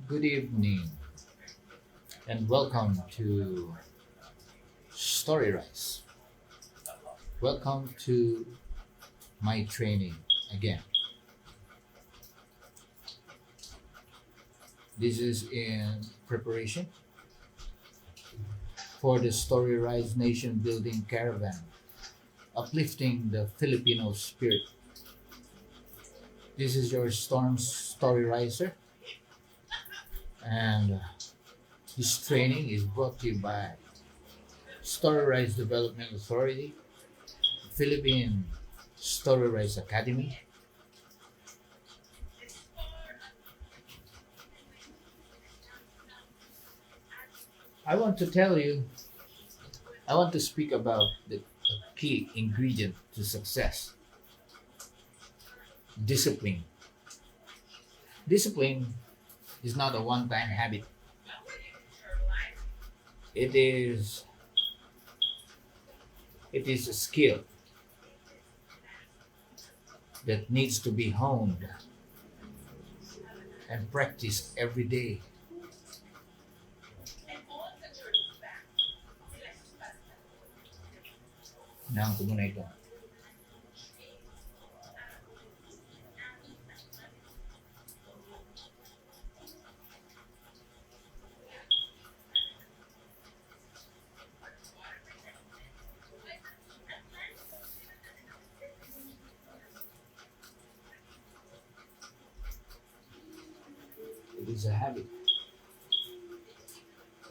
Good evening and welcome to Story Rise. Welcome to my training again. This is in preparation for the Story Rise Nation Building Caravan, uplifting the Filipino spirit. This is your Storm Story Riser, and this training is brought to you by Story Rise Development Authority, Philippine Story Rise Academy. I want to tell you, I want to speak about the key ingredient to success: discipline. Discipline is not a one time habit, it is, it is a skill that needs to be honed and practiced every day. Unahan ko muna ito. It is a habit.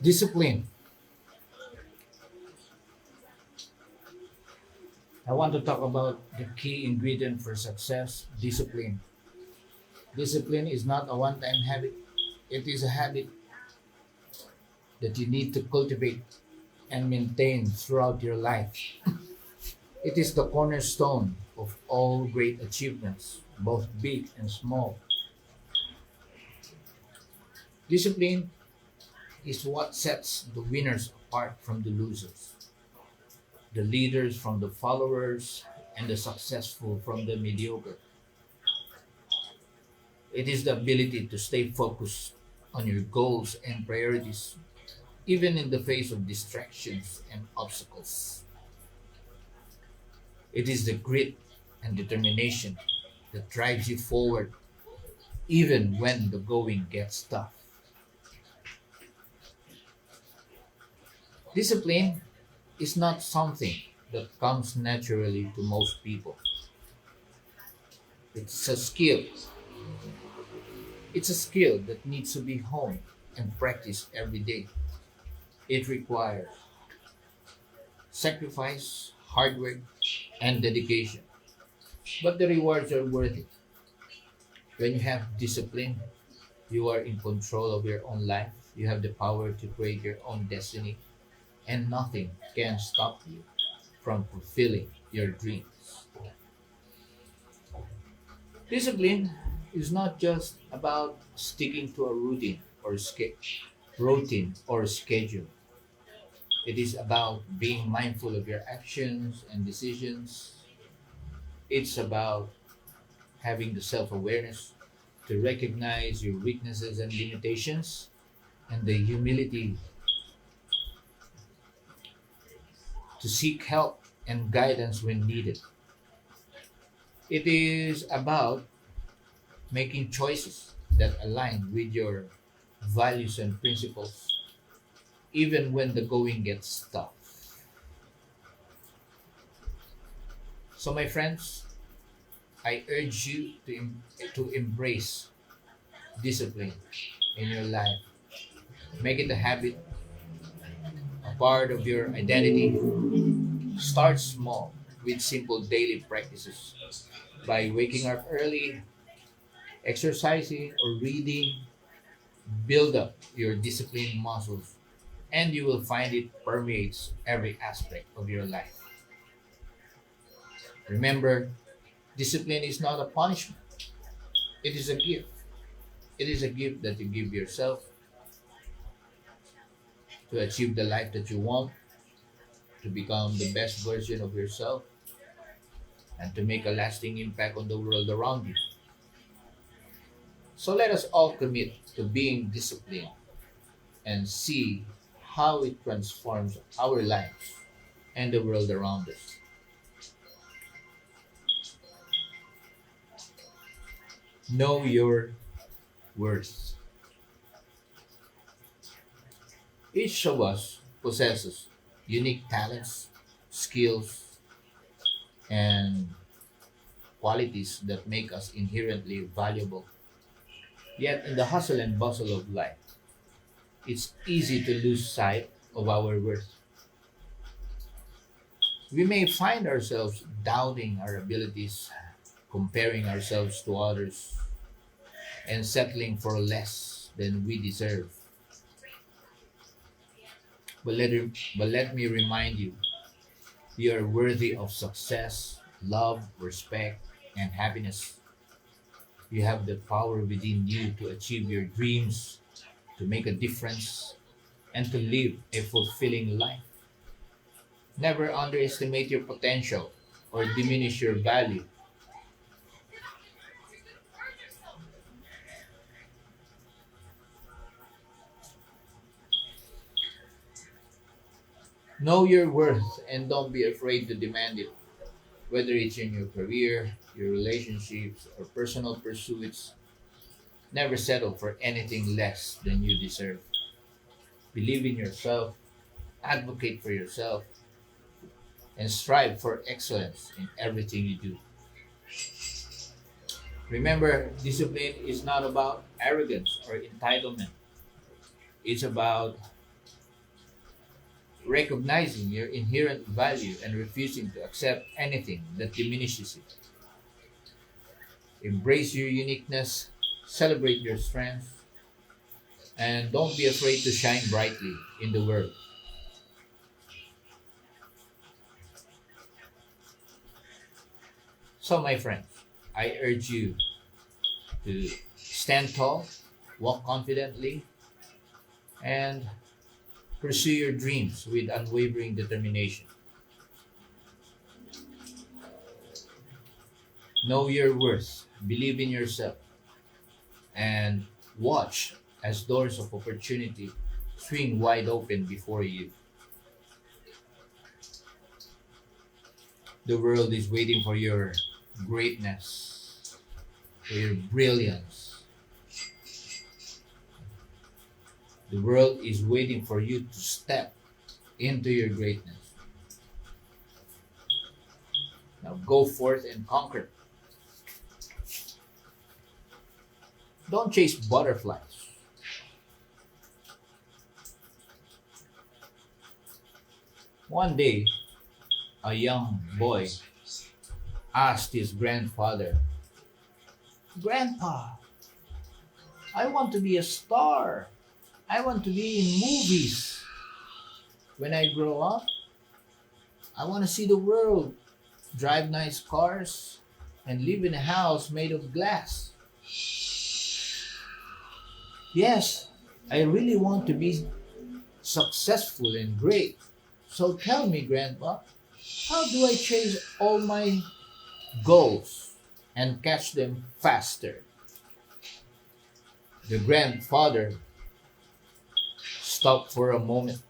Discipline. I want to talk about the key ingredient for success: discipline. Discipline is not a one time habit, it is a habit that you need to cultivate and maintain throughout your life. It is the cornerstone of all great achievements, both big and small. Discipline is what sets the winners apart from the losers, the leaders from the followers, and the successful from the mediocre. It is the ability to stay focused on your goals and priorities, even in the face of distractions and obstacles. It is the grit and determination that drives you forward even when the going gets tough. Discipline is not something that comes naturally to most people. It's a skill. It's a skill that needs to be honed and practiced every day. It requires sacrifice, hard work, and dedication. But the rewards are worth it. When you have discipline, you are in control of your own life. You have the power to create your own destiny, and nothing can stop you from fulfilling your dreams. Discipline is not just about sticking to a routine or schedule. It is about being mindful of your actions and decisions. It's about having the self-awareness to recognize your weaknesses and limitations, and the humility to seek help and guidance when needed. It is about making choices that align with your values and principles, even when the going gets tough. So, my friends, I urge you to embrace discipline in your life. Make it a habit, a part of your identity. Start small with simple daily practices by waking up early, exercising, or reading. Build up your discipline muscles, and you will find it permeates every aspect of your life. Remember, discipline is not a punishment, it is a gift. It is a gift that you give yourself to achieve the life that you want, to become the best version of yourself, and to make a lasting impact on the world around you. So let us all commit to being disciplined and see how it transforms our lives and the world around us. Know your worth. Each of us possesses unique talents, skills, and qualities that make us inherently valuable. Yet, in the hustle and bustle of life, it's easy to lose sight of our worth. We may find ourselves doubting our abilities, comparing ourselves to others, and settling for less than we deserve. But let me remind you, you are worthy of success, love, respect, and happiness. You have the power within you to achieve your dreams, to make a difference, and to live a fulfilling life. Never underestimate your potential or diminish your value. Know your worth and don't be afraid to demand it, whether it's in your career, your relationships, or personal pursuits. Never settle for anything less than you deserve. Believe in yourself, advocate for yourself, and strive for excellence in everything you do. Remember, discipline is not about arrogance or entitlement. It's about recognizing your inherent value and refusing to accept anything that diminishes it. Embrace your uniqueness, celebrate your strengths, and don't be afraid to shine brightly in the world. So, my friends, I urge you to stand tall, walk confidently, and pursue your dreams with unwavering determination. Know your worth, believe in yourself, and watch as doors of opportunity swing wide open before you. The world is waiting for your greatness, for your brilliance. The world is waiting for you to step into your greatness. Now go forth and conquer. Don't chase butterflies. One day, a young boy asked his grandfather, "Grandpa, I want to be a star. I want to be in movies. When I grow up, I want to see the world, drive nice cars, and live in a house made of glass. Yes, I really want to be successful and great. So tell me, Grandpa, how do I chase all my goals and catch them faster?" The grandfather stopped for a moment,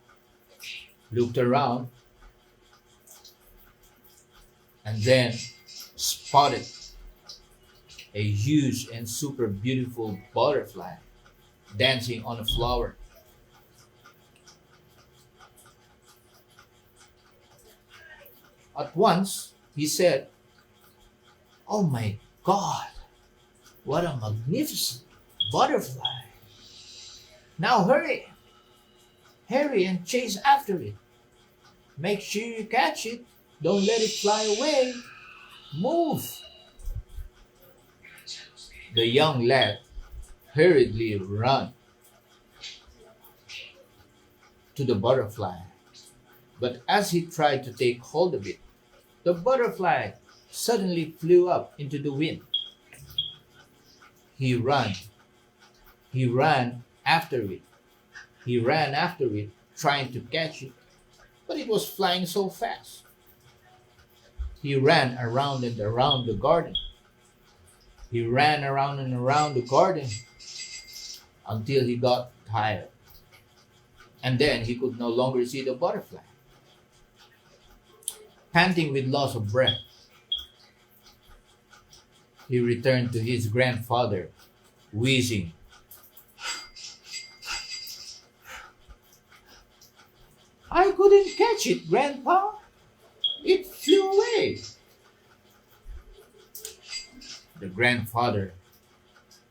looked around, and then spotted a huge and super beautiful butterfly dancing on a flower. At once, he said, "Oh my God, what a magnificent butterfly. Now hurry and chase after it. Make sure you catch it. Don't let it fly away. Move." The young lad hurriedly ran to the butterfly, but as he tried to take hold of it, the butterfly suddenly flew up into the wind. He ran. He ran after it. He ran after it, trying to catch it, but it was flying so fast. He ran around and around the garden. He ran around and around the garden until he got tired. And then he could no longer see the butterfly. Panting with loss of breath, he returned to his grandfather, wheezing. I couldn't catch it, Grandpa. It flew away. The grandfather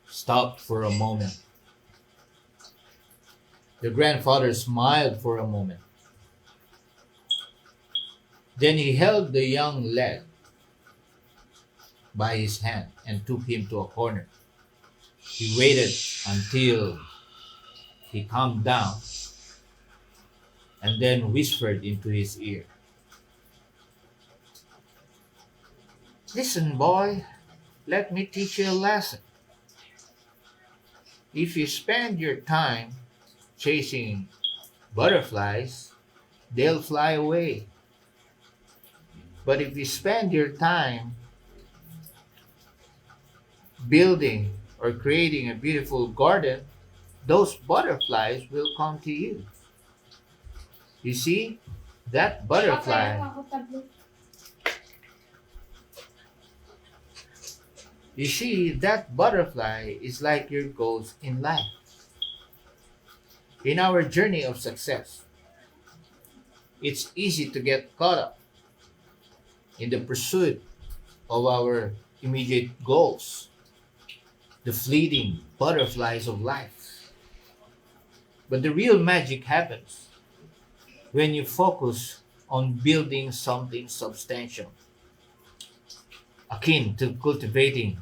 stopped for a moment. The grandfather smiled for a moment. Then he held the young lad by his hand and took him to a corner. He waited until he calmed down and then whispered into his ear. Listen, boy, let me teach you a lesson. If you spend your time chasing butterflies, they'll fly away. But if you spend your time building or creating a beautiful garden, those butterflies will come to you. You see, that butterfly, is like your goals in life. In our journey of success, it's easy to get caught up in the pursuit of our immediate goals, the fleeting butterflies of life. But the real magic happens when you focus on building something substantial, akin to cultivating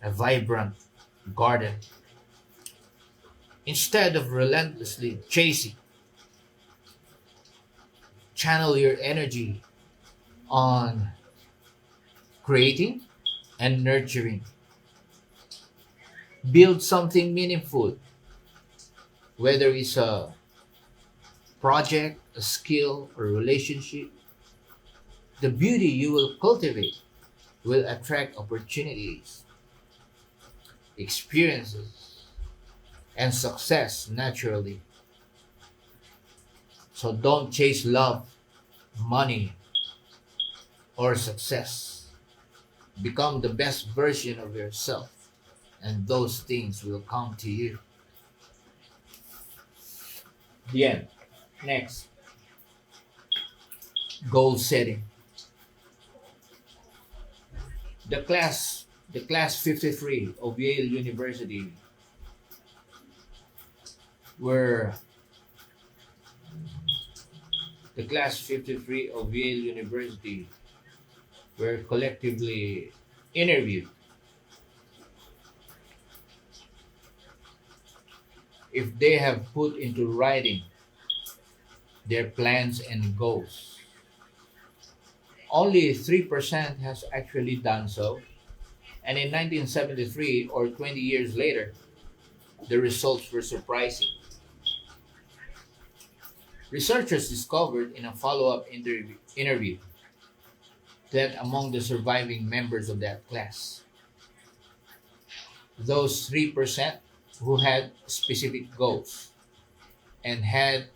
a vibrant garden. Instead of relentlessly chasing, channel your energy on creating and nurturing. Build something meaningful, whether it's a project, a skill, or relationship. The beauty you will cultivate will attract opportunities, experiences, and success naturally. So don't chase love, money, or success. Become the best version of yourself, and those things will come to you. The end. Next, goal setting. The class 53 of Yale University were the class 53 of Yale University were collectively interviewed. If they have put into writing their plans and goals. Only 3% has actually done so, and in 1973, or 20 years later, the results were surprising. Researchers discovered in a follow-up interview that among the surviving members of that class, those 3% who had specific goals and had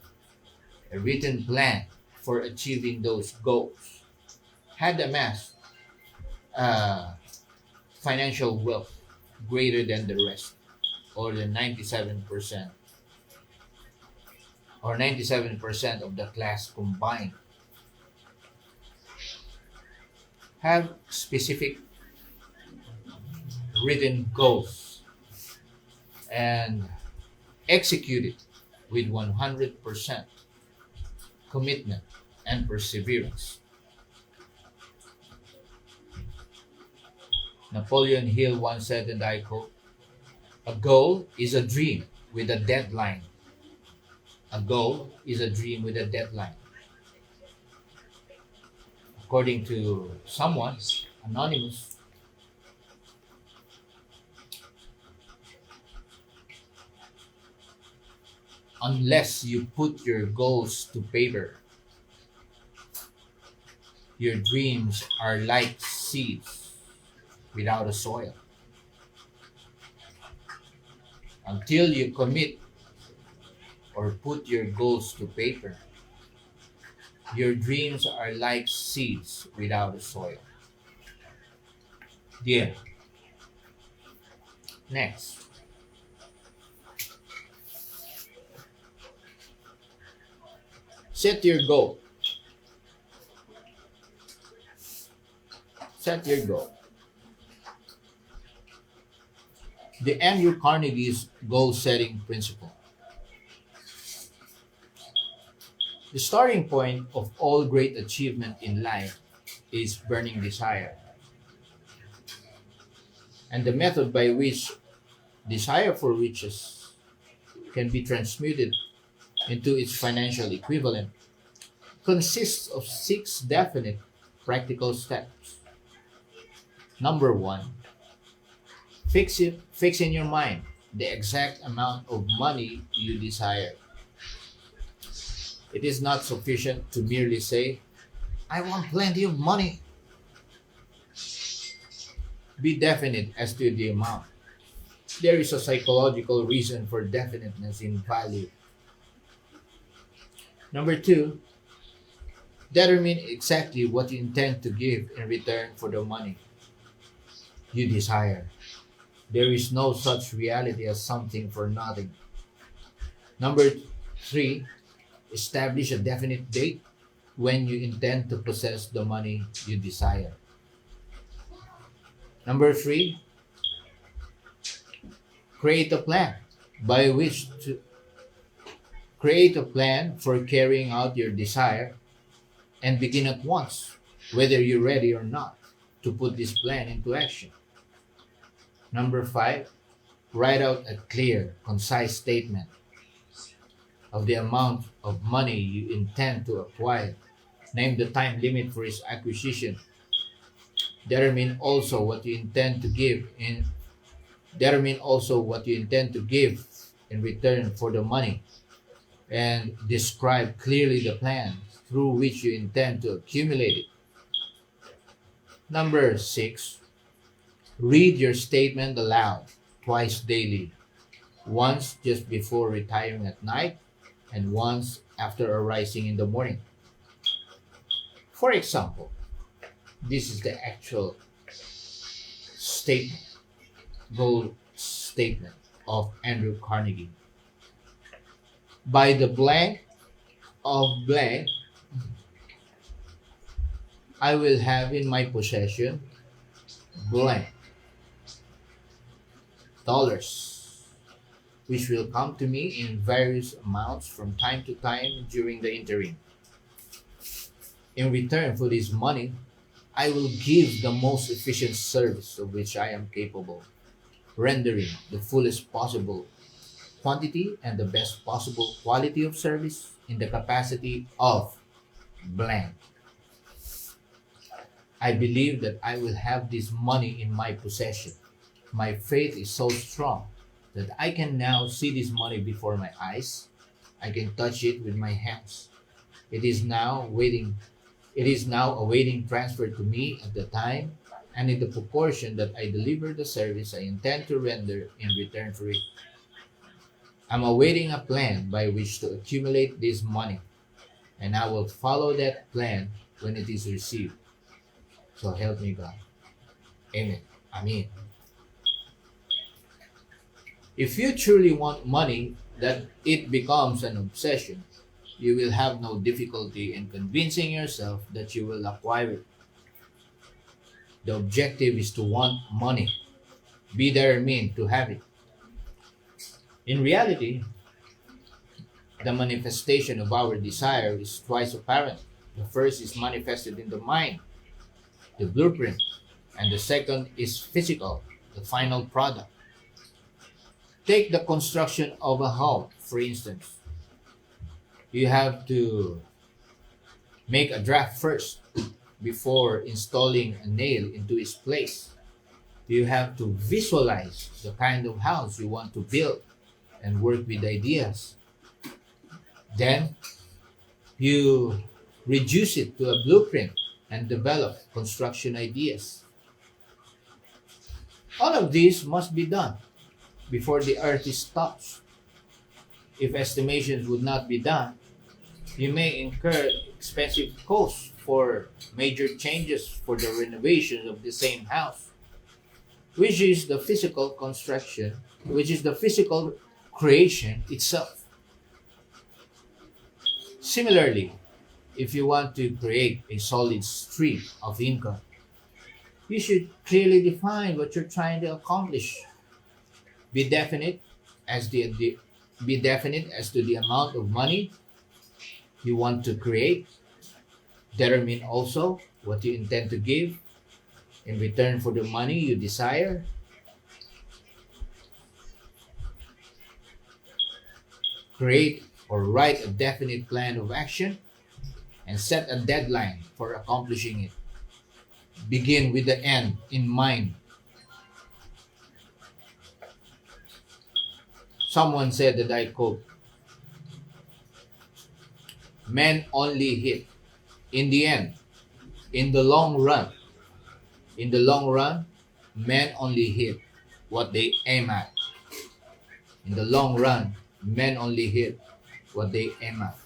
a written plan for achieving those goals had amassed financial wealth greater than the rest, or the 97%, or 97% of the class combined have specific written goals and execute it with 100% commitment and perseverance. Napoleon Hill once said, and I quote, "A goal is a dream with a deadline. A goal is a dream with a deadline." According to someone, anonymous, unless you put your goals to paper, your dreams are like seeds without a soil. Until you commit or put your goals to paper, your dreams are like seeds without a soil. Yeah. Next, set your goal. Set your goal. The Andrew Carnegie's goal setting principle. The starting point of all great achievement in life is burning desire, and the method by which desire for riches can be transmuted into its financial equivalent consists of six definite practical steps. Number one, fix in your mind the exact amount of money you desire. It is not sufficient to merely say, I want plenty of money. Be definite as to the amount. There is a psychological reason for definiteness in value. Number two, determine exactly what you intend to give in return for the money you desire. There is no such reality as something for nothing. Number three, establish a definite date when you intend to possess the money you desire. Number three, create a plan by which to create a plan for carrying out your desire and begin at once, whether you're ready or not, to put this plan into action. Number five, write out a clear, concise statement of the amount of money you intend to acquire. Name the time limit for its acquisition. Determine also what you intend to give in Determine also what you intend to give in return for the money, and describe clearly the plan through which you intend to accumulate it. Number six, read your statement aloud twice daily, once just before retiring at night and once after arising in the morning. For example, this is the actual statement, goal statement of Andrew Carnegie. By the blank of blank, I will have in my possession blank dollars, which will come to me in various amounts from time to time during the interim. In return for this money, I will give the most efficient service of which I am capable, rendering the fullest possible quantity and the best possible quality of service in the capacity of blank. I believe that I will have this money in my possession. My faith is so strong that I can now see this money before my eyes. I can touch it with my hands. It is now waiting. It is now awaiting transfer to me at the time and in the proportion that I deliver the service I intend to render in return for it. I'm awaiting a plan by which to accumulate this money, and I will follow that plan when it is received. So help me God. Amen. Amen. If you truly want money that it becomes an obsession, you will have no difficulty in convincing yourself that you will acquire it. The objective is to want money. Be determined to have it. In reality, the manifestation of our desire is twice apparent. The first is manifested in the mind, the blueprint, and the second is physical, the final product. Take the construction of a home, for instance. You have to make a draft first before installing a nail into its place. You have to visualize the kind of house you want to build and work with ideas. Then you reduce it to a blueprint and develop construction ideas. All of this must be done before the earth is touched. If estimations would not be done, you may incur expensive costs for major changes for the renovation of the same house, which is the physical construction, which is the physical creation itself. Similarly, if you want to create a solid stream of income, you should clearly define what you're trying to accomplish. Be definite as the be definite as to the amount of money you want to create. Determine also what you intend to give in return for the money you desire. Create or write a definite plan of action and set a deadline for accomplishing it. Begin with the end in mind. Someone said that I quote, men only hit in the end, in the long run. In the long run, men only hit what they aim at. In the long run, men only hit what they aim at.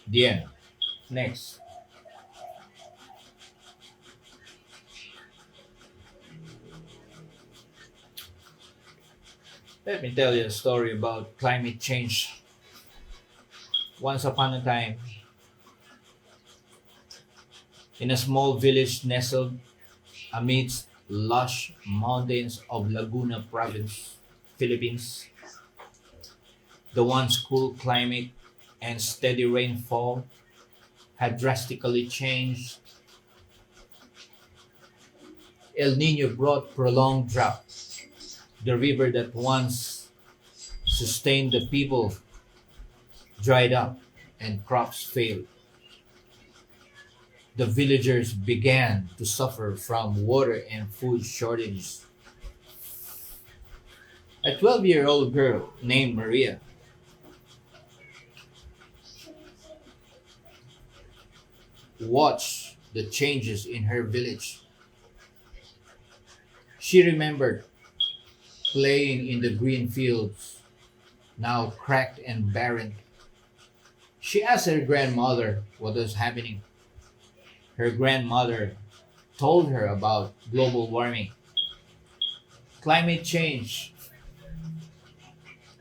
The end. Next. Let me tell you a story about climate change. Once upon a time, in a small village nestled amidst lush mountains of Laguna province, Philippines, the once cool climate and steady rainfall had drastically changed. El Nino brought prolonged drought. The river that once sustained the people dried up and crops failed. The villagers began to suffer from water and food shortages. A 12-year-old girl named Maria watched the changes in her village. She remembered playing in the green fields, now cracked and barren. She asked her grandmother what was happening. Her grandmother told her about global warming, climate change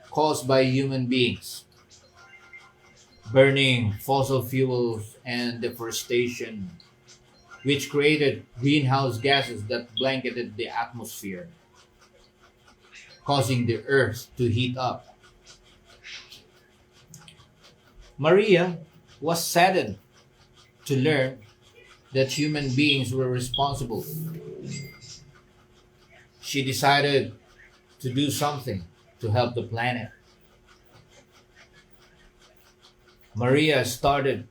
caused by human beings, burning fossil fuels and deforestation, which created greenhouse gases that blanketed the atmosphere, causing the earth to heat up. Maria was saddened to learn that human beings were responsible. She decided to do something to help the planet. Maria started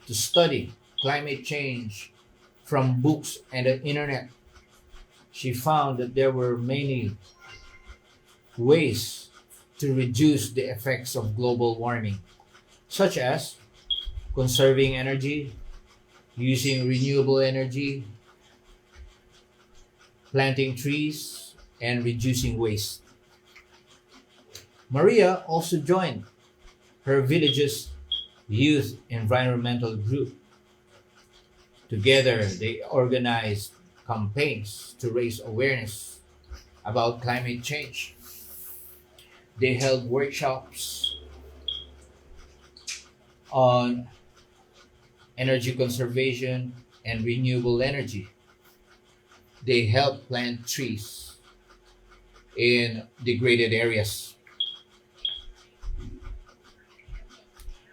to study climate change from books and the internet. She found that there were many ways to reduce the effects of global warming, such as conserving energy, using renewable energy, planting trees, and reducing waste. Maria also joined her village's youth environmental group. Together, they organized campaigns to raise awareness about climate change. They held workshops on energy conservation and renewable energy. They helped plant trees in degraded areas.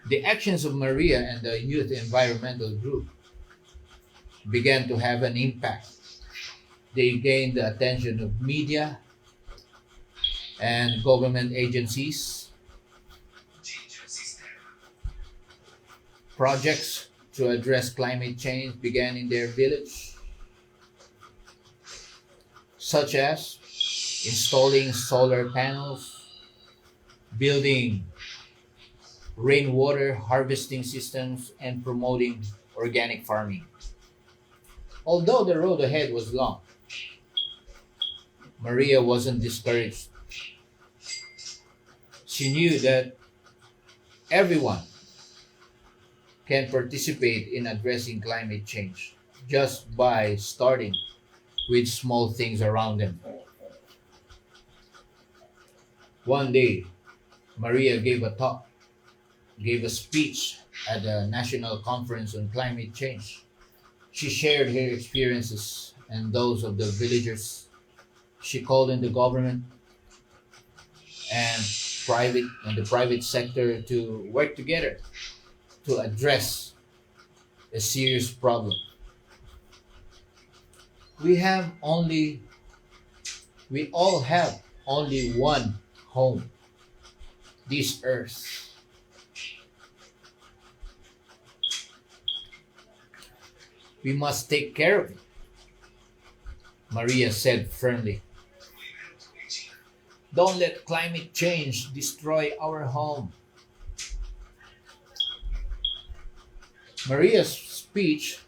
The actions of Maria and the youth environmental group began to have an impact. They gained the attention of media and government agencies. Projects to address climate change began in their village, such as installing solar panels, building rainwater harvesting systems, and promoting organic farming. Although the road ahead was long, Maria wasn't discouraged. She knew that everyone can participate in addressing climate change just by starting with small things around them. One day, Maria gave a speech at the National Conference on Climate Change. She shared her experiences and those of the villagers. She called on the government and the private sector to work together to address a serious problem. We have only we all have only one home, this earth. We must take care of it, Maria said firmly. Don't let climate change destroy our home. Maria's speech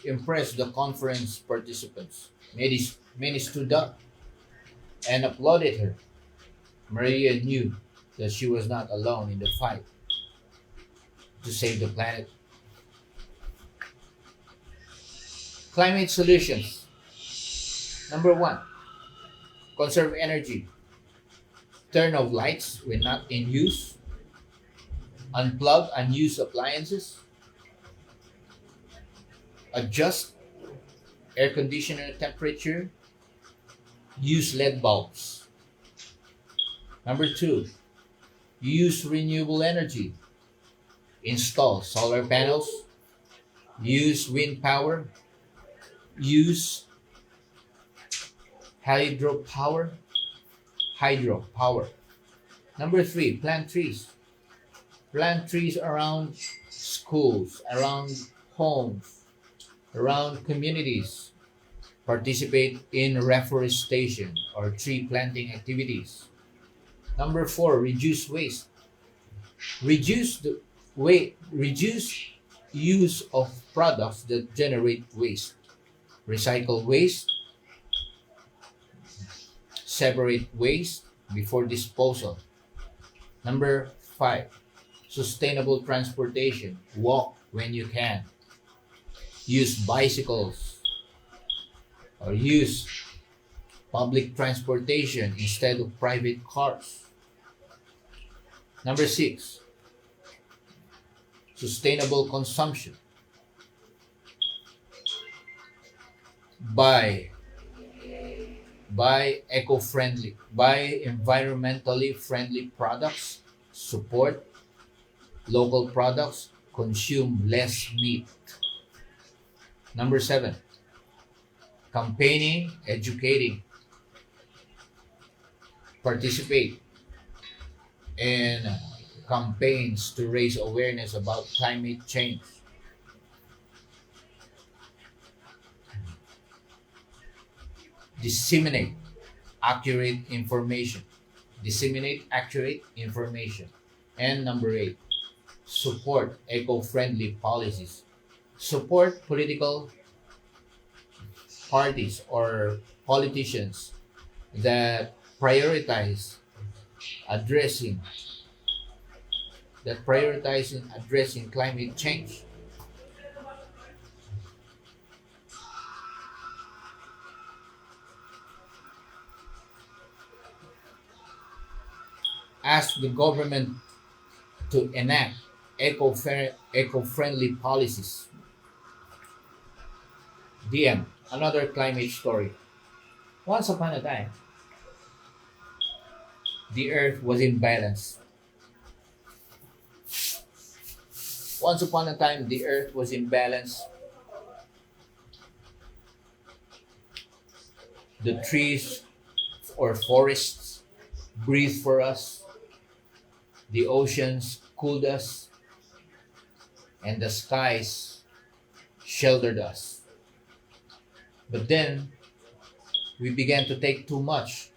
impressed the conference participants. Many stood up and applauded her. Maria knew that she was not alone in the fight to save the planet. Climate solutions. Number one, conserve energy. Turn off lights when not in use. Unplug unused appliances. Adjust air conditioner temperature. Use LED bulbs. Number two, use renewable energy. Install solar panels. Use wind power. Use hydropower. Hydropower. Number three, plant trees. Plant trees around schools, around homes, around communities. Participate in reforestation or tree planting activities. Number four, reduce waste. Reduce use of products that generate waste. Recycle waste, separate waste before disposal. Number five, sustainable transportation. Walk when you can. Use bicycles or use public transportation instead of private cars. Number six, sustainable consumption. Buy buy environmentally friendly products, support local products, consume less meat. Number seven, campaigning, educating, participate in campaigns to raise awareness about climate change. Disseminate accurate information. Disseminate accurate information. And number eight, support eco-friendly policies. Support political parties or politicians that prioritize addressing addressing climate change. Ask the government to enact eco-friendly policies. DM, another climate story. Once upon a time, the earth was in balance. Once upon a time, the earth was in balance. The trees or forests breathed for us. The oceans cooled us. And the skies sheltered us. But then, we began to take too much.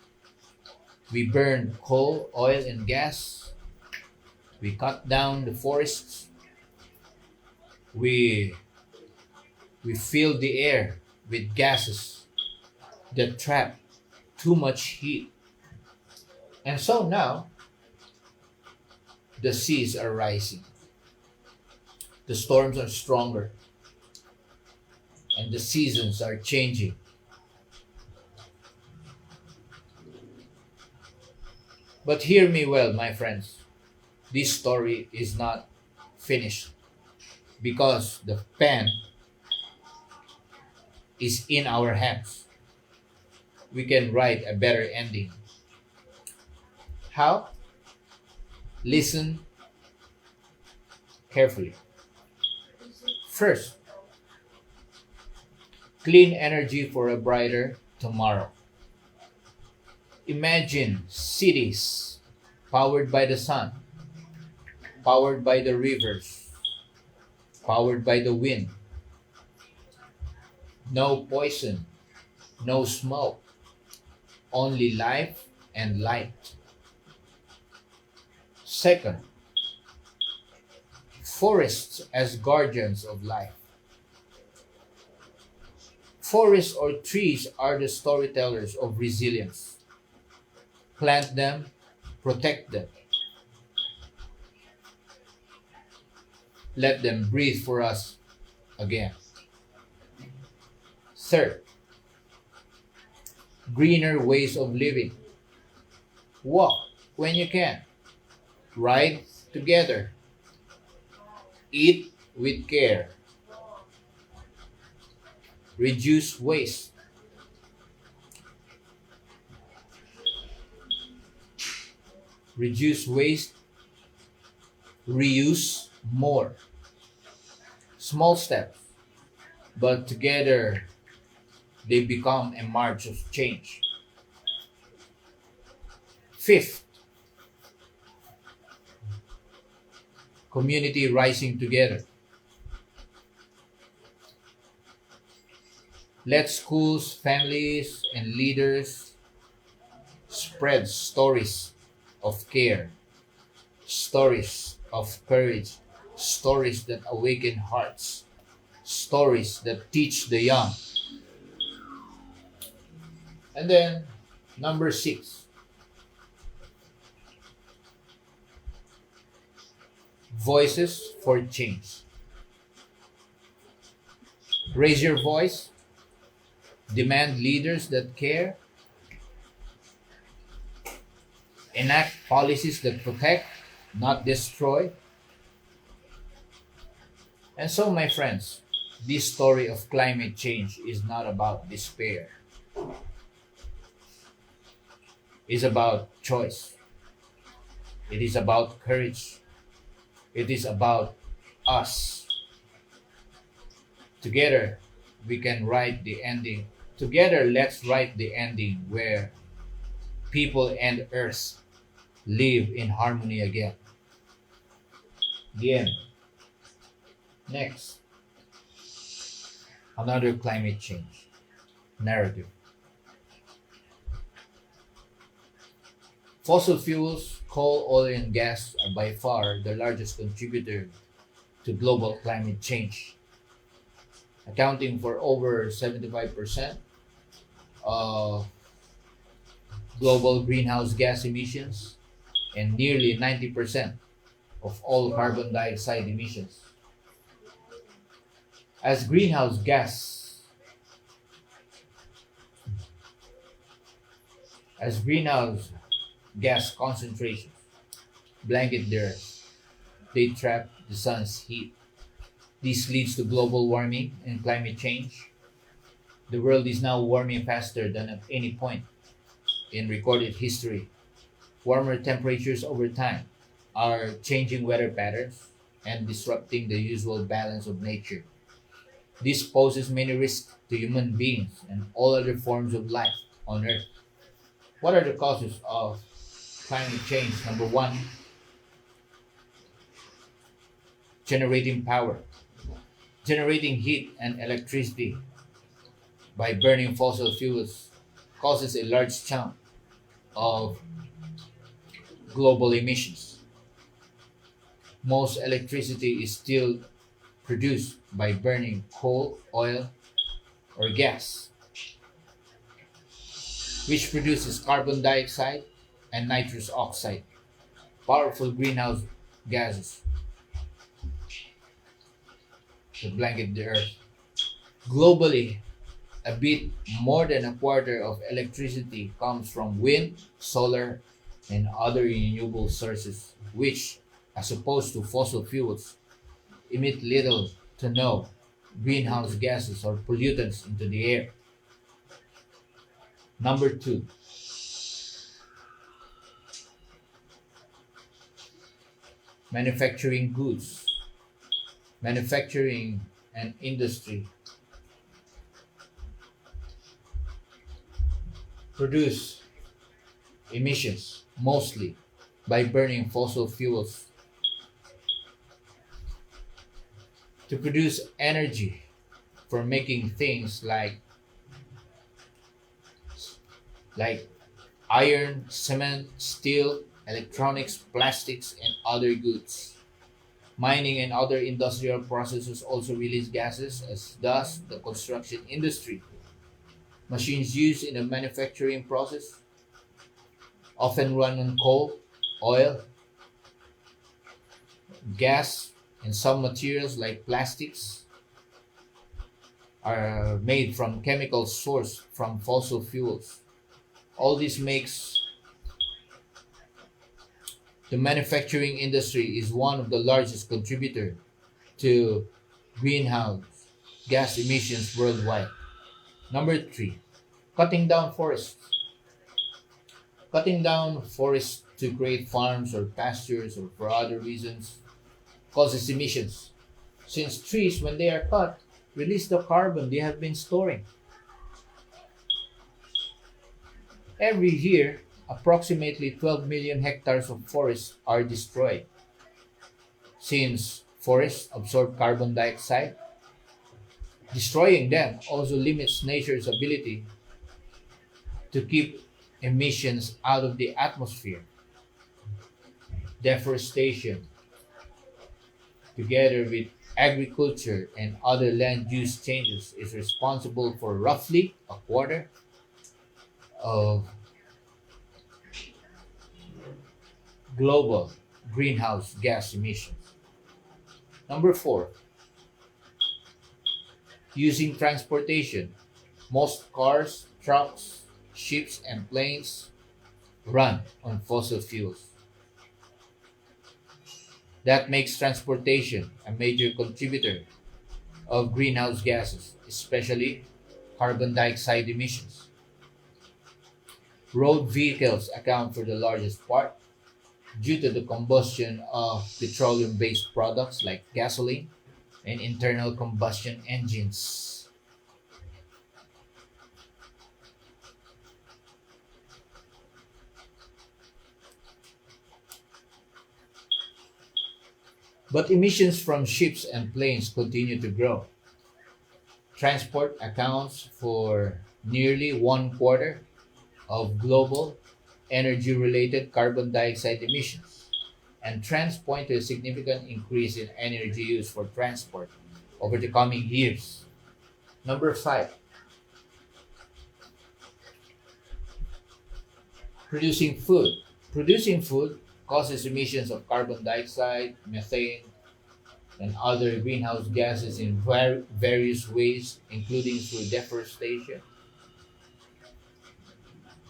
We burned coal, oil, and gas. We cut down the forests. We we fill the air with gases that trap too much heat. And so now the seas are rising. The storms are stronger and the seasons are changing. But hear me well, my friends. This story is not finished because the pen is in our hands. We can write a better ending. How? Listen carefully. First, clean energy for a brighter tomorrow. Imagine cities powered by the sun, powered by the rivers, powered by the wind. No poison, no smoke, only life and light. Second, forests as guardians of life. Forests or trees are the storytellers of resilience. Plant them, protect them. Let them breathe for us again. Third, greener ways of living. Walk when you can. Ride together. Eat with care. Reduce waste. Reduce waste. Reuse more. Small steps, but together they become a march of change. Fifth, community rising together. Let schools, families, and leaders spread stories of care, stories of courage, stories that awaken hearts, stories that teach the young. And then, number six, voices for change. Raise your voice, demand leaders that care, enact policies that protect, not destroy. And so, my friends, this story of climate change is not about despair. It's about choice. It is about courage. It is about us. Together, we can write the ending. Together, let's write the ending where people and earth live in harmony again. The end. Next, another climate change narrative. Fossil fuels, coal, oil, and gas are by far the largest contributor to global climate change, accounting for over 75% of global greenhouse gas emissions and nearly 90% of all carbon dioxide emissions. As greenhouse gas concentrations blanket the earth, they trap the sun's heat. This leads to global warming and climate change. The world is now warming faster than at any point in recorded history. Warmer temperatures over time are changing weather patterns and disrupting the usual balance of nature. This poses many risks to human beings and all other forms of life on Earth. What are the causes of climate change? Number one, generating power. Generating heat and electricity by burning fossil fuels causes a large chunk of global emissions. Most electricity is still produced by burning coal, oil, or gas, which produces carbon dioxide and nitrous oxide, powerful greenhouse gases that blanket the earth. Globally, a bit more than a quarter of electricity comes from wind, solar, and other renewable sources, which, as opposed to fossil fuels, emit little to no greenhouse gases or pollutants into the air. Number two, manufacturing goods. Manufacturing and industry produce emissions mostly by burning fossil fuels to produce energy for making things like iron, cement, steel, electronics, plastics, and other goods. Mining and other industrial processes also release gases, as does the construction industry. Machines used in the manufacturing process often run on coal, oil, gas, and some materials like plastics are made from chemicals sourced from fossil fuels. All this makes the manufacturing industry is one of the largest contributor to greenhouse gas emissions worldwide. Number three, cutting down forests. Cutting down forests to create farms or pastures or for other reasons causes emissions. Since trees, when they are cut, release the carbon they have been storing. Every year, approximately 12 million hectares of forests are destroyed. Since forests absorb carbon dioxide, destroying them also limits nature's ability to keep emissions out of the atmosphere. Deforestation, together with agriculture and other land use changes, is responsible for roughly a quarter of global greenhouse gas emissions. Number four, using transportation. Most cars, trucks, ships, and planes run on fossil fuels. That makes transportation a major contributor of greenhouse gases, especially carbon dioxide emissions. Road vehicles account for the largest part due to the combustion of petroleum based products like gasoline and internal combustion engines. But emissions from ships and planes continue to grow. Transport accounts for nearly one quarter of global energy related carbon dioxide emissions, and trends point to a significant increase in energy use for transport over the coming years. Number five, producing food. Producing food causes emissions of carbon dioxide, methane, and other greenhouse gases in various ways, including through deforestation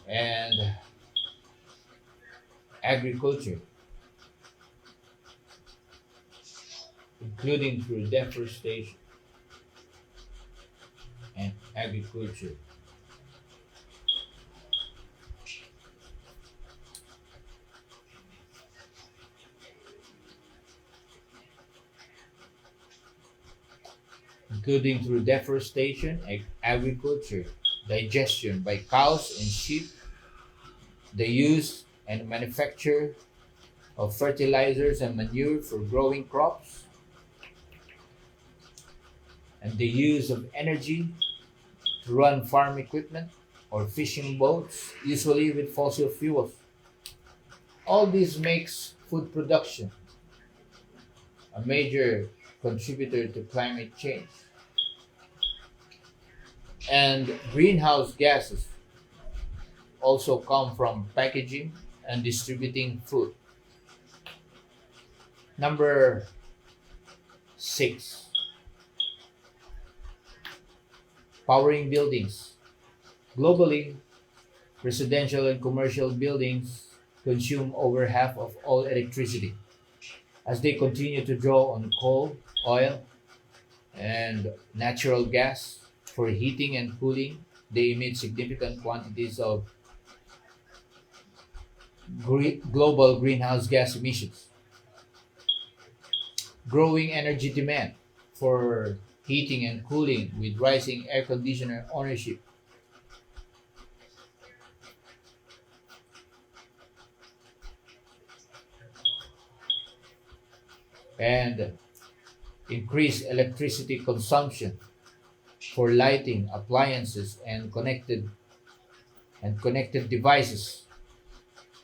and agriculture, including through deforestation and agriculture. Including through deforestation, agriculture, digestion by cows and sheep, the use and manufacture of fertilizers and manure for growing crops, and the use of energy to run farm equipment or fishing boats, usually with fossil fuels. All this makes food production a major contributor to climate change. And greenhouse gases also come from packaging and distributing food. Number six, powering buildings. Globally, residential and commercial buildings consume over half of all electricity. As they continue to draw on coal, oil, and natural gas for heating and cooling, they emit significant quantities of global greenhouse gas emissions. Growing energy demand for heating and cooling with rising air conditioner ownership and increased electricity consumption for lighting, appliances, and connected devices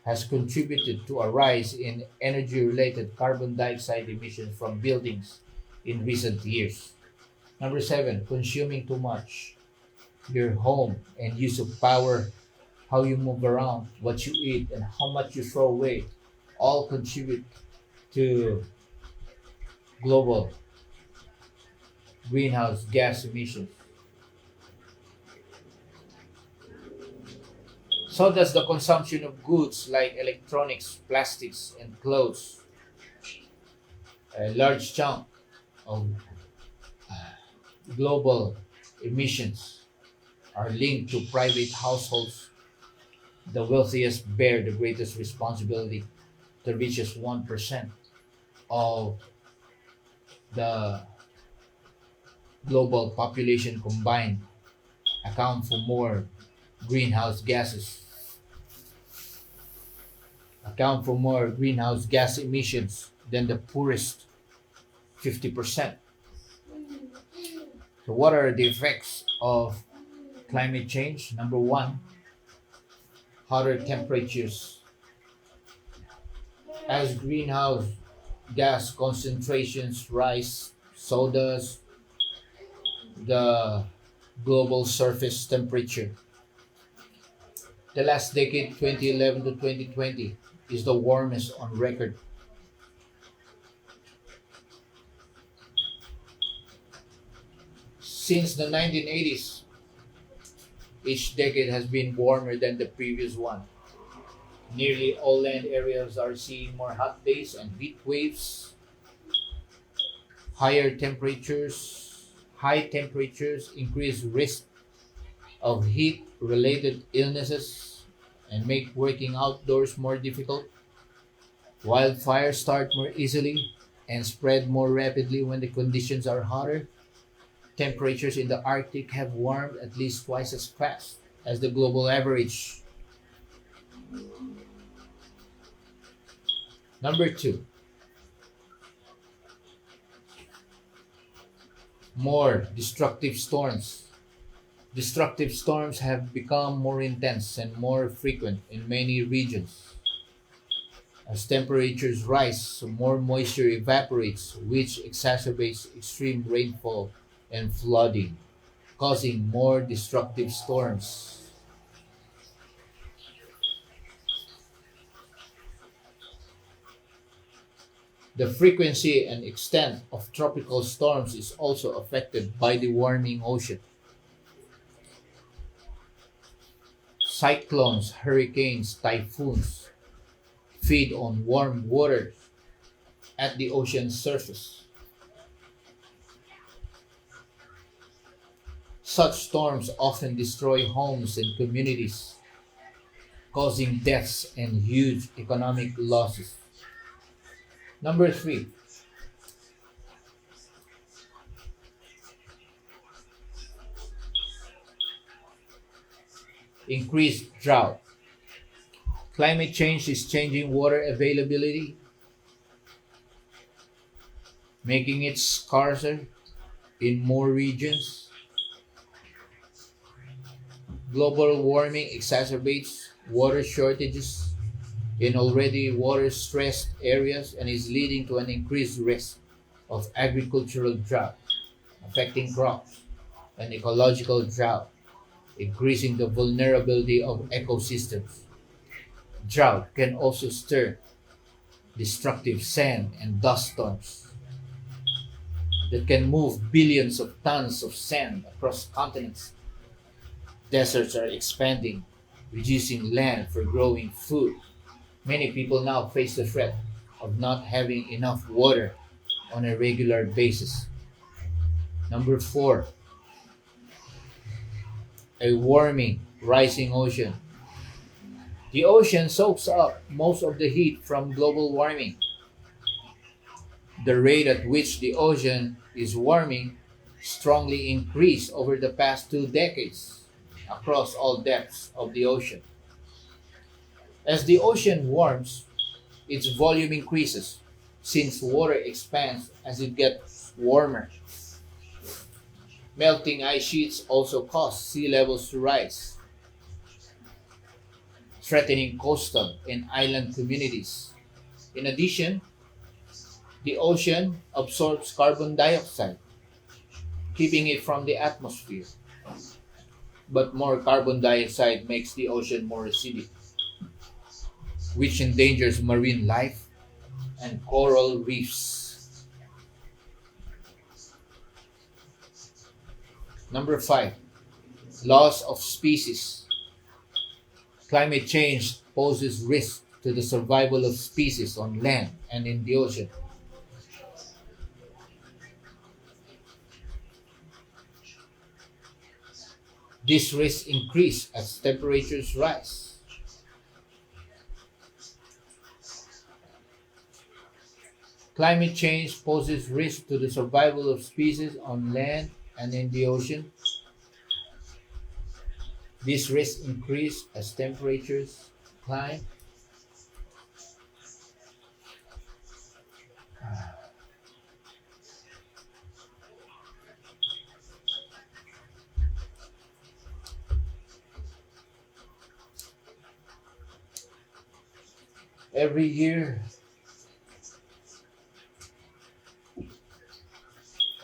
has contributed to a rise in energy-related carbon dioxide emissions from buildings in recent years. Number seven, consuming too much. Your home and use of power, how you move around, what you eat, and how much you throw away all contribute to global greenhouse gas emissions. So does the consumption of goods like electronics, plastics, and clothes. A large chunk of global emissions are linked to private households. The wealthiest bear the greatest responsibility. The richest 1% of the global population combined account for more greenhouse gases, account for more greenhouse gas emissions than the poorest 50%. So, what are the effects of climate change? Number one, hotter temperatures. As greenhouse gas concentrations rise, so does the global surface temperature. The last decade, 2011 to 2020, is the warmest on record. Since the 1980s, each decade has been warmer than the previous one. Nearly all land areas are seeing more hot days and heat waves. Higher temperatures, high temperatures increase risk of heat-related illnesses and make working outdoors more difficult. Wildfires start more easily and spread more rapidly when the conditions are hotter. Temperatures in the Arctic have warmed at least twice as fast as the global average. Number two, more destructive storms. Destructive storms have become more intense and more frequent in many regions. As temperatures rise, more moisture evaporates, which exacerbates extreme rainfall and flooding, causing more destructive storms. The frequency and extent of tropical storms is also affected by the warming ocean. Cyclones, hurricanes, typhoons feed on warm water at the ocean surface. Such storms often destroy homes and communities, causing deaths and huge economic losses. Number three, increased drought. Climate change is changing water availability, making it scarcer in more regions. Global warming exacerbates water shortages in already water stressed areas and is leading to an increased risk of agricultural drought, affecting crops, and ecological drought, increasing the vulnerability of ecosystems. Drought can also stir destructive sand and dust storms that can move billions of tons of sand across continents. Deserts are expanding, reducing land for growing food. Many people now face the threat of not having enough water on a regular basis. Number four, a warming, rising ocean. The ocean soaks up most of the heat from global warming. The rate at which the ocean is warming strongly increased over the past 2 decades across all depths of the ocean. As the ocean warms, its volume increases since water expands as it gets warmer. Melting ice sheets also cause sea levels to rise, threatening coastal and island communities. In addition, the ocean absorbs carbon dioxide, keeping it from the atmosphere. But more carbon dioxide makes the ocean more acidic, which endangers marine life and coral reefs. Number five, loss of species. Climate change poses risk to the survival of species on land and in the ocean. These risks increase as temperatures rise. Climate change poses risk to the survival of species on land and in the ocean. These risks increase as temperatures climb. Every year,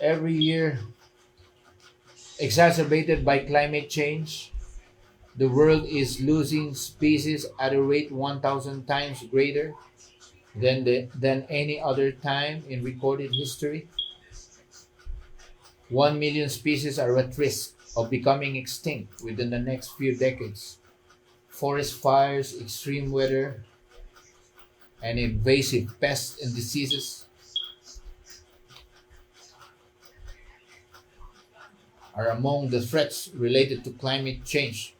every year, exacerbated by climate change, the world is losing species at a rate 1,000 times greater than any other time in recorded history. 1 million species are at risk of becoming extinct within the next few decades. Forest fires, extreme weather, and invasive pests and diseases are among the threats related to climate change.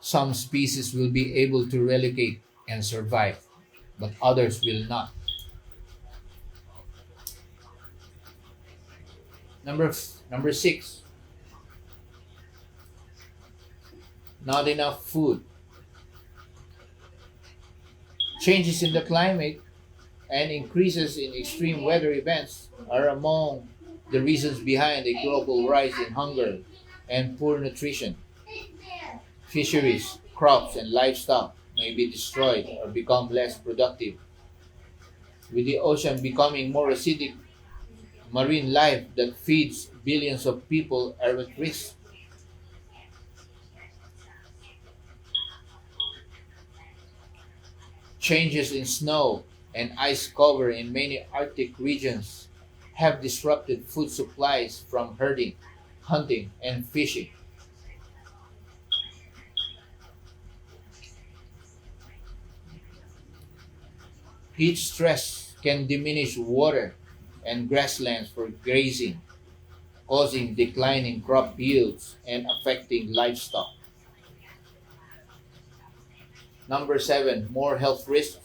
Some species will be able to relocate and survive, but others will not. Number six, not enough food. Changes in the climate and increases in extreme weather events are among the reasons behind a global rise in hunger and poor nutrition. Fisheries, crops, and livestock may be destroyed or become less productive. With the ocean becoming more acidic, marine life that feeds billions of people are at risk. Changes in snow and ice cover in many Arctic regions have disrupted food supplies from herding, hunting, and fishing. Heat stress can diminish water and grasslands for grazing, causing declining crop yields and affecting livestock. Number seven, more health risks.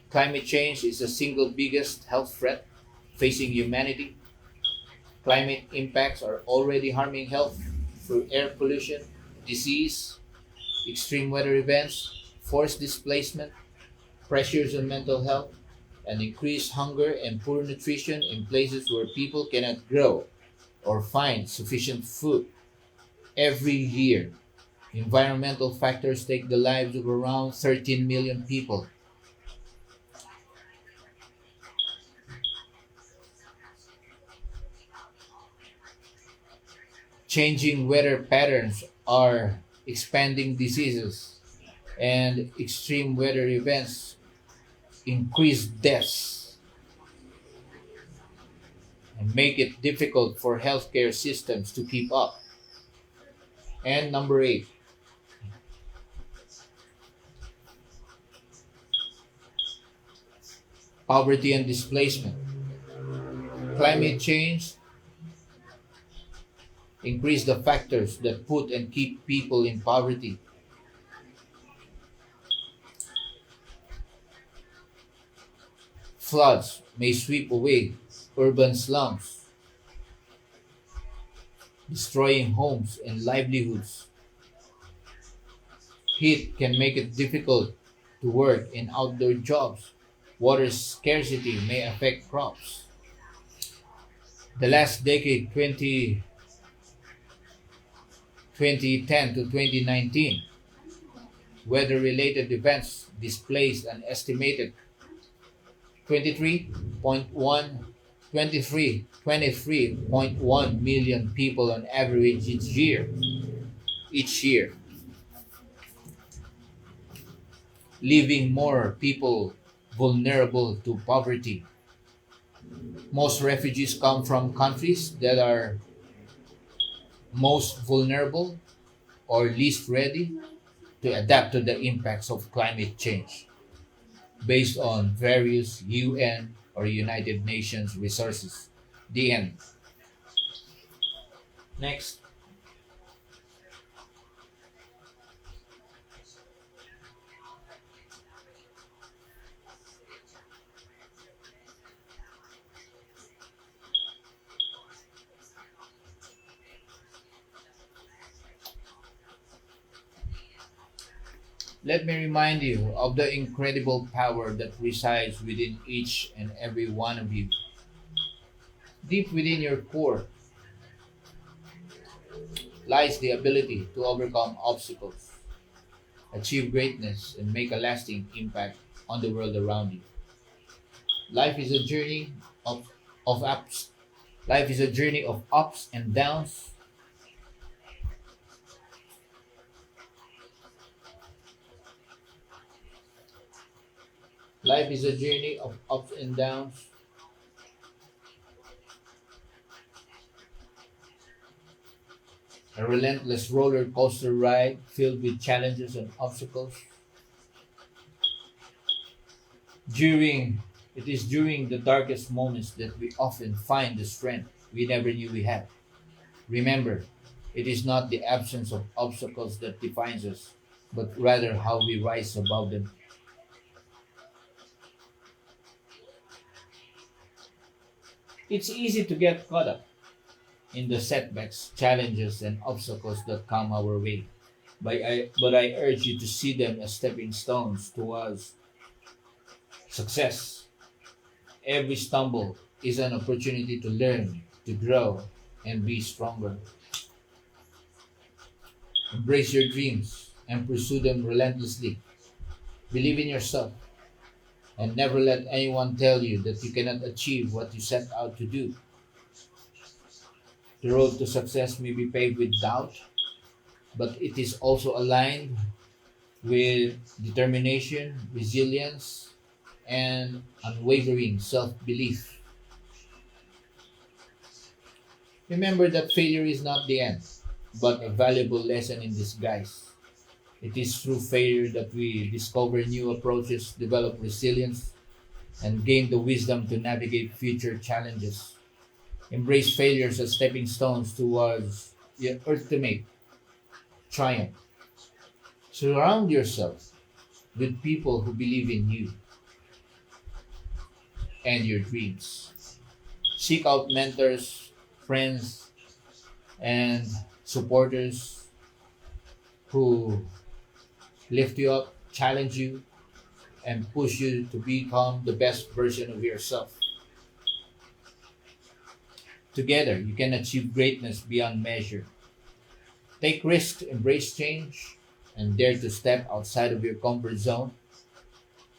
Climate change is the single biggest health threat facing humanity. Climate impacts are already harming health through air pollution, disease, extreme weather events, forced displacement, pressures on mental health, and increased hunger and poor nutrition in places where people cannot grow or find sufficient food. Every year, environmental factors take the lives of around 13 million people. Changing weather patterns are expanding diseases, and extreme weather events increase deaths and make it difficult for healthcare systems to keep up. And number eight, poverty and displacement. Climate change increase the factors that put and keep people in poverty. Floods may sweep away urban slums, destroying homes and livelihoods. Heat can make it difficult to work in outdoor jobs. Water scarcity may affect crops. The last decade, 2010 to 2019, weather-related events displaced an estimated 23.1 23.1 million people on average each year, leaving more people vulnerable to poverty. Most refugees come from countries that are most vulnerable or least ready to adapt to the impacts of climate change based on various UN or United Nations resources. The end. Next. Let me remind you of the incredible power that resides within each and every one of you. Deep within your core lies the ability to overcome obstacles, achieve greatness, and make a lasting impact on the world around you. Life is a journey of ups. Life is a journey of ups and downs. Life is a journey of ups and downs, a relentless roller coaster ride filled with challenges and obstacles. During it is during the darkest moments that we often find the strength we never knew we had. Remember, it is not the absence of obstacles that defines us, but rather how we rise above them. It's easy to get caught up in the setbacks, challenges, and obstacles that come our way. But I urge you to see them as stepping stones towards success. Every stumble is an opportunity to learn, to grow, and be stronger. Embrace your dreams and pursue them relentlessly. Believe in yourself and never let anyone tell you that you cannot achieve what you set out to do. The road to success may be paved with doubt, but it is also aligned with determination, resilience, and unwavering self belief. Remember that failure is not the end, but a valuable lesson in disguise. It is through failure that we discover new approaches, develop resilience, and gain the wisdom to navigate future challenges. Embrace failures as stepping stones towards your ultimate triumph. Surround yourself with people who believe in you and your dreams. Seek out mentors, friends, and supporters who lift you up, challenge you, and push you to become the best version of yourself. Together, you can achieve greatness beyond measure. Take risks, embrace change, and dare to step outside of your comfort zone.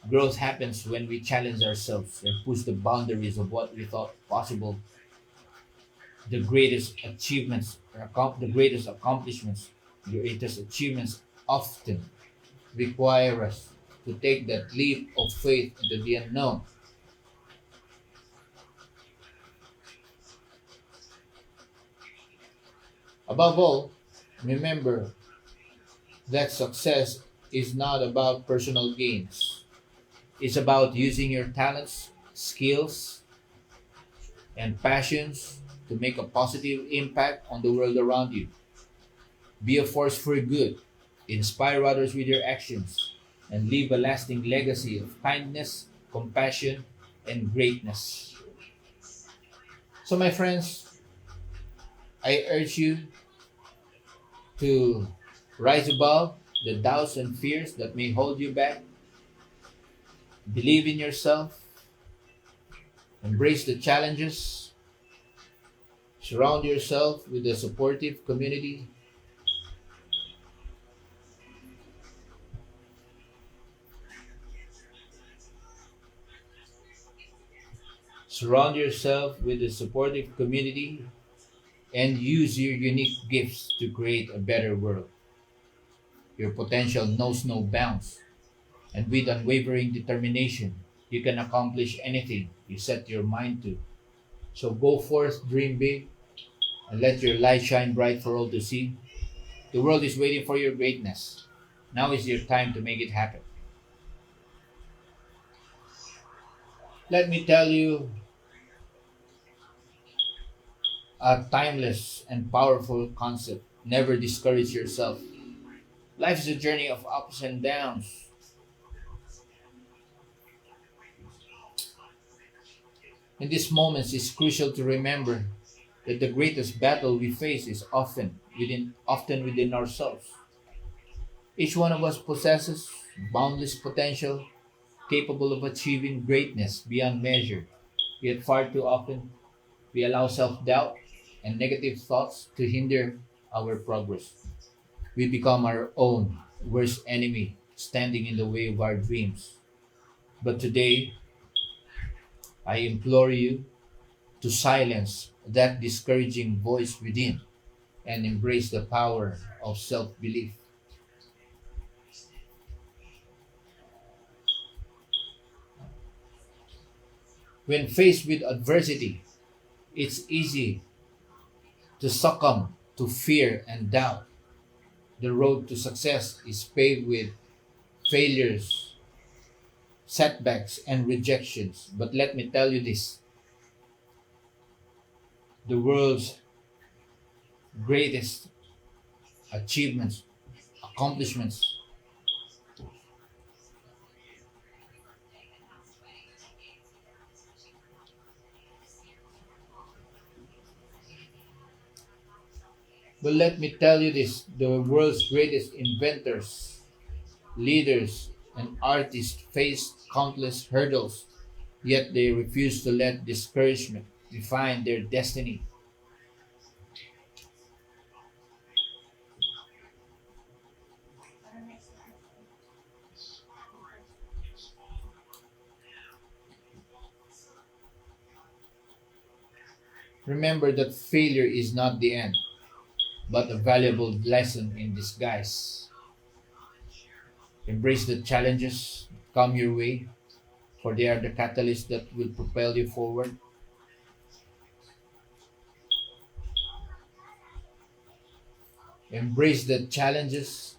Growth happens when we challenge ourselves and push the boundaries of what we thought possible. The greatest achievements the greatest accomplishments, your greatest achievements often require us to take that leap of faith into the unknown. Above all, remember that success is not about personal gains. It's about using your talents, skills, and passions to make a positive impact on the world around you. Be a force for good, inspire others with your actions, and leave a lasting legacy of kindness, compassion, and greatness. So, my friends, I urge you to rise above the doubts and fears that may hold you back. Believe in yourself, embrace the challenges, surround yourself with a supportive community, surround yourself with a supportive community, and use your unique gifts to create a better world. Your potential knows no bounds, and with unwavering determination, you can accomplish anything you set your mind to. So go forth, dream big, and let your light shine bright for all to see. The world is waiting for your greatness. Now is your time to make it happen. Let me tell you a timeless and powerful concept. Never discourage yourself. Life is a journey of ups and downs. In these moments, it's crucial to remember that the greatest battle we face is often within ourselves. Each one of us possesses boundless potential, capable of achieving greatness beyond measure. Yet far too often, we allow self-doubt and negative thoughts to hinder our progress. We become our own worst enemy, standing in the way of our dreams. But today, I implore you to silence that discouraging voice within and embrace the power of self belief. When faced with adversity, it's easy to succumb to fear and doubt. The road to success is paved with failures, setbacks, and rejections. But let me tell you this, the world's greatest achievements, accomplishments, but let me tell you this, the world's greatest inventors, leaders, and artists faced countless hurdles, yet they refused to let discouragement define their destiny. Remember that failure is not the end, but a valuable lesson in disguise. Embrace the challenges that come your way, for they are the catalyst that will propel you forward. Embrace the challenges,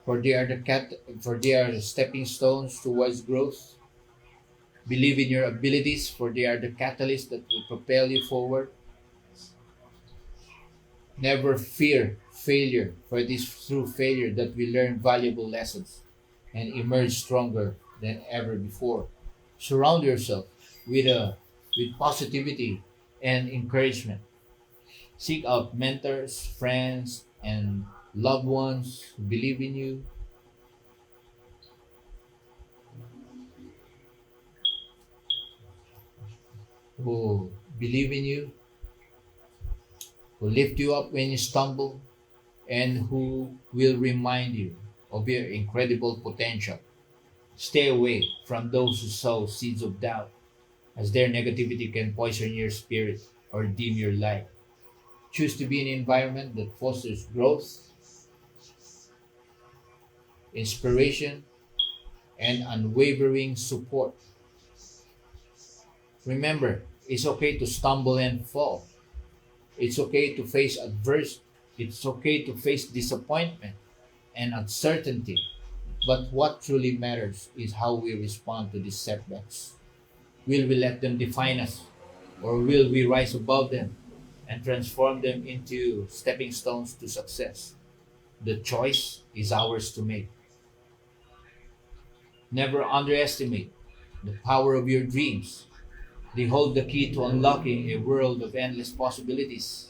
for they are the stepping stones towards growth. Believe in your abilities, for they are the catalyst that will propel you forward. Never fear failure, for it is through failure that we learn valuable lessons and emerge stronger than ever before. Surround yourself with positivity and encouragement. Seek out mentors, friends, and loved ones who believe in you, who believe in you, who lift you up when you stumble, and who will remind you of your incredible potential. Stay away from those who sow seeds of doubt, as their negativity can poison your spirit or dim your light. Choose to be in an environment that fosters growth, inspiration, and unwavering support. Remember, it's okay to stumble and fall. It's okay to face adversity. It's okay to face disappointment and uncertainty. But what truly matters is how we respond to these setbacks. Will we let them define us? Or will we rise above them and transform them into stepping stones to success? The choice is ours to make. Never underestimate the power of your dreams. They hold the key to unlocking a world of endless possibilities.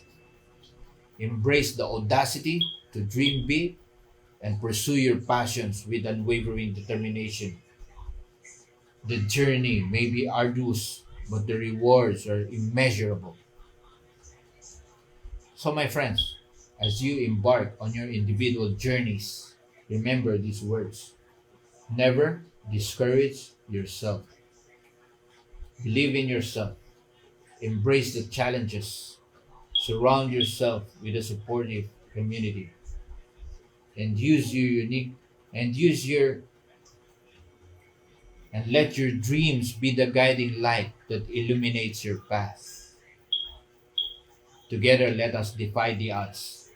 Embrace the audacity to dream big and pursue your passions with unwavering determination. The journey may be arduous, but the rewards are immeasurable. So, my friends, as you embark on your individual journeys, remember these words. Never discourage yourself. Believe in yourself. Embrace the challenges. Surround yourself with a supportive community. And use your unique and use your and let your dreams be the guiding light that illuminates your path. Together let us defy the odds,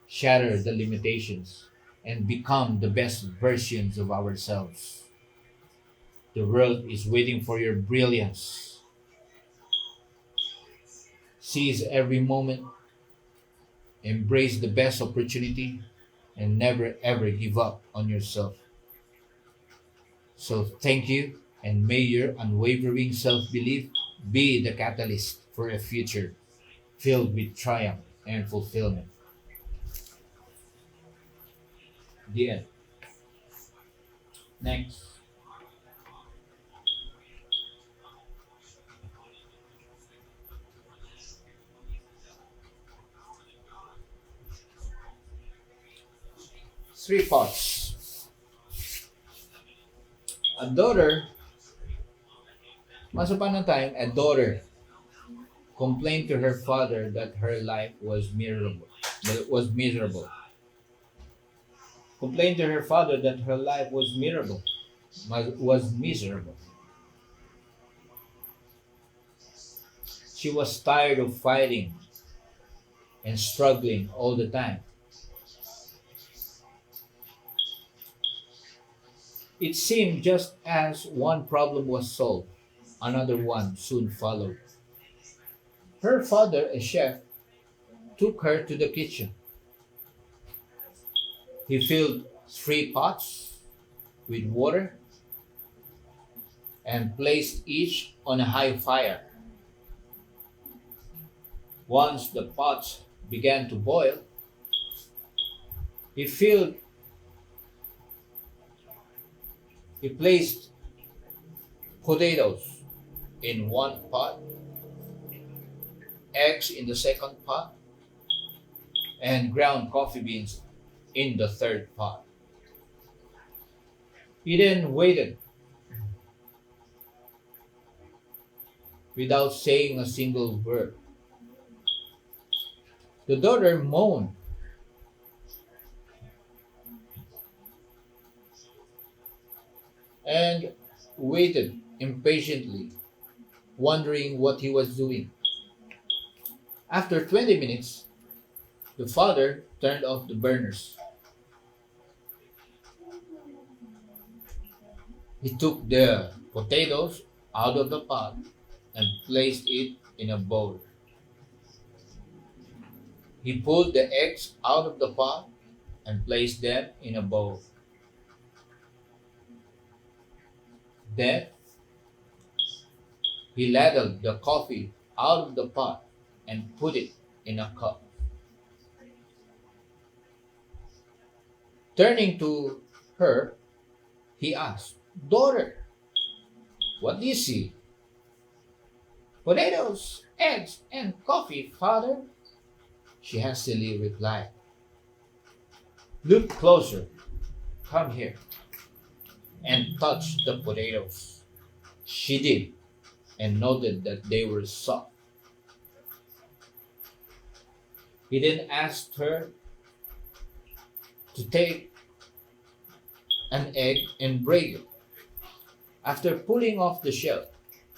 shatter the limitations, and become the best versions of ourselves. The world is waiting for your brilliance. Seize every moment, embrace the best opportunity, and never ever give up on yourself. So thank you, and may your unwavering self-belief be the catalyst for a future filled with triumph and fulfillment. The end. Next. Three parts. A daughter, once upon a time, a daughter complained to her father that her life was miserable. That it was miserable. Complained to her father that her life was miserable. Was miserable. She was tired of fighting and struggling all the time. It seemed just as one problem was solved, another one soon followed. Her father, a chef, took her to the kitchen. He filled three pots with water and placed each on a high fire. Once the pots began to boil, he filled he placed potatoes in one pot, eggs in the second pot, and ground coffee beans in the third pot. He then waited without saying a single word. The daughter moaned and waited impatiently, wondering what he was doing. After 20 minutes, the father turned off the burners. He took the potatoes out of the pot and placed it in a bowl. He pulled the eggs out of the pot and placed them in a bowl. Then he ladled the coffee out of the pot and put it in a cup. Turning to her, he asked, "Daughter, what do you see?" "Potatoes, eggs, and coffee, father," she hastily replied. "Look closer. Come here," and touched the potatoes. She did, and noted that they were soft. He then asked her to take an egg and break it. After pulling off the shell,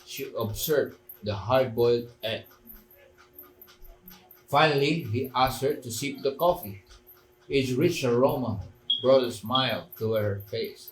she observed the hard boiled egg. Finally, he asked her to sip the coffee. Its rich aroma brought a smile to her face.